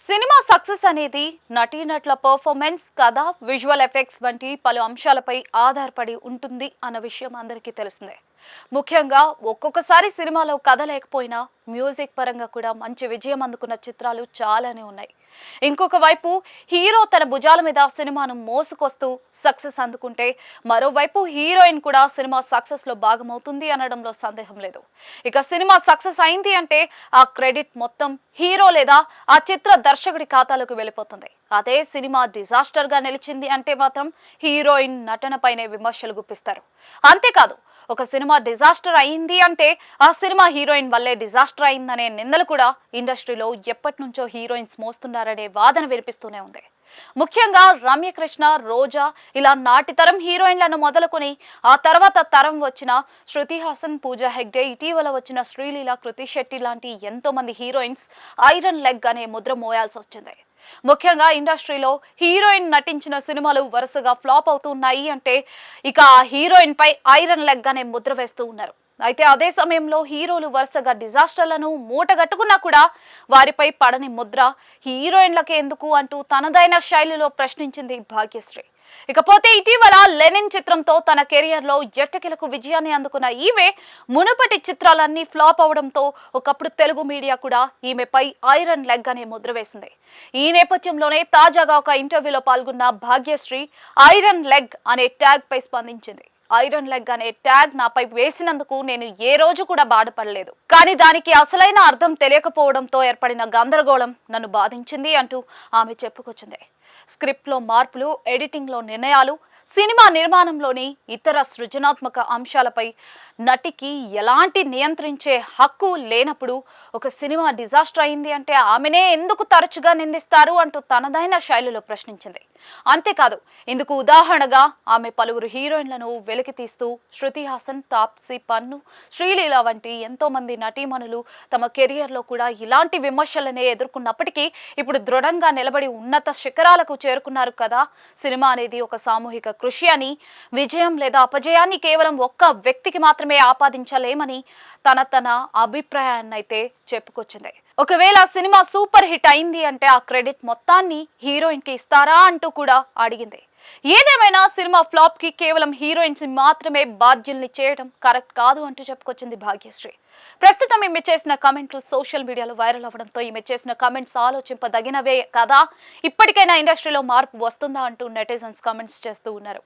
Cinema success అనేది నటీనటుల performance, కథ, విజువల్ ఎఫెక్ట్స్ వంటి పలు అంశాలపై ఆధారపడి ఉంటుంది అన్న విషయం అందరికీ తెలిసిందే. ముఖ్యంగా ఒక్కొక్కసారి సినిమాలో కథ లేకపోయినా మ్యూజిక్ పరంగా కూడా మంచి విజయం అందుకున్న చిత్రాలు చాలానే ఉన్నాయి. ఇంకొక వైపు హీరో తన భుజాల మీద సినిమాను మోసుకొస్తూ సక్సెస్ అందుకుంటే, మరోవైపు హీరోయిన్ కూడా సినిమా సక్సెస్ లో భాగమవుతుంది అనడంలో సందేహం లేదు. ఇక సినిమా సక్సెస్ అయింది అంటే ఆ క్రెడిట్ మొత్తం హీరో లేదా ఆ చిత్ర దర్శకుడి ఖాతాలోకి వెళ్ళిపోతుంది. అదే సినిమా డిజాస్టర్ గా నిలిచింది అంటే మాత్రం హీరోయిన్ నటనపైనే విమర్శలు గుప్పిస్తారు. అంతేకాదు, ఒక సినిమా డిజాస్టర్ అయింది అంటే ఆ సినిమా హీరోయిన్ వల్లే డిజాస్టర్ అయిందనే నిందలు కూడా ఇండస్ట్రీలో ఎప్పటి నుంచో హీరోయిన్స్ మోస్తున్నారనే వాదన వినిపిస్తూనే ఉంది. ముఖ్యంగా రమ్యకృష్ణ, రోజా ఇలా నాటి తరం హీరోయిన్లను మొదలుకొని ఆ తర్వాత తరం వచ్చిన శృతి హాసన్, పూజా హెగ్డే, ఇటీవల వచ్చిన శ్రీలీల, కృతి శెట్టి లాంటి ఎంతో మంది హీరోయిన్స్ ఐరన్ లెగ్ అనే ముద్ర మోయాల్సి వచ్చింది. ముఖ్యంగా ఇండస్ట్రీలో హీరోయిన్ నటించిన సినిమాలు వరుసగా ఫ్లాప్ అవుతున్నాయి అంటే ఇక ఆ హీరోయిన్ పై ఐరన్ లెగ్ అనే ముద్ర వేస్తూ ఉన్నారు. అయితే అదే సమయంలో హీరోలు వరుసగా డిజాస్టర్లను మూటగట్టుకున్నా కూడా వారిపై పడని ముద్ర హీరోయిన్లకే ఎందుకు అంటూ తనదైన శైలిలో ప్రశ్నించింది భాగ్యశ్రీ. ఇకపోతే ఇటీవల లెనిన్ చిత్రంతో తన కెరియర్ లో ఎట్టకేలకు విజయాన్ని అందుకున్న ఈమె మునుపటి చిత్రాలన్నీ ఫ్లాప్ అవడంతో ఒకప్పుడు తెలుగు మీడియా కూడా ఈమెపై ఐరన్ లెగ్ అనే ముద్ర వేసింది. ఈ నేపథ్యంలోనే తాజాగా ఒక ఇంటర్వ్యూలో పాల్గొన్న భాగ్యశ్రీ ఐరన్ లెగ్ అనే ట్యాగ్ పై స్పందించింది. ఐరన్ లెగ్ అనే ట్యాగ్ నాపై వేసినందుకు నేను ఏ రోజు కూడా బాధపడలేదు, కానీ దానికి అసలైన అర్థం తెలియకపోవడంతో ఏర్పడిన గందరగోళం నన్ను బాధించింది అంటూ ఆమె చెప్పుకొచ్చింది. స్క్రిప్ట్ లో మార్పులు, ఎడిటింగ్ లో నిర్ణయాలు, సినిమా నిర్మాణంలోని ఇతర సృజనాత్మక అంశాలపై నటికి ఎలాంటి నియంత్రించే హక్కు లేనప్పుడు ఒక సినిమా డిజాస్టర్ అయింది అంటే ఆమెనే ఎందుకు తరచుగా నిందిస్తారు అంటూ తనదైన శైలిలో ప్రశ్నించింది. అంతేకాదు, ఇందుకు ఉదాహరణగా ఆమె పలువురు హీరోయిన్లను వెలికి తీస్తూ శృతి హాసన్, తాప్సీ పన్ను, శ్రీలీల వంటి ఎంతో మంది నటీమణులు తమ కెరియర్ లో కూడా ఇలాంటి విమర్శలనే ఎదుర్కొన్నప్పటికీ ఇప్పుడు దృఢంగా నిలబడి ఉన్నత శిఖరాలకు చేరుకున్నారు కదా. సినిమా అనేది ఒక సామూహిక కృషి అని, విజయం లేదా అపజయాన్ని కేవలం ఒక్క వ్యక్తికి మాత్రమే ఆపాదించలేమని తన అభిప్రాయాన్ని అయితే చెప్పుకొచ్చింది. ఒకవేళ సినిమా సూపర్ హిట్ అయింది అంటే ఆ క్రెడిట్ మొత్తాన్ని హీరోయిన్ కి ఇస్తారా అంటూ కూడా అడిగింది. ఏదేమైనా సినిమా ఫ్లాప్ కి కేవలం హీరోయిన్స్ మాత్రమే బాధ్యుల్ని చేయడం కరెక్ట్ కాదు అంటూ చెప్పుకొచ్చింది భాగ్యశ్రీ. ప్రస్తుతం ఈమె చేసిన కామెంట్లు సోషల్ మీడియాలో వైరల్ అవ్వడంతో ఈమె చేసిన కామెంట్స్ ఆలోచింపదగినవే కదా, ఇప్పటికైనా ఇండస్ట్రీలో మార్పు వస్తుందా అంటూ నెటిజన్స్ కామెంట్స్ చేస్తూ ఉన్నారు.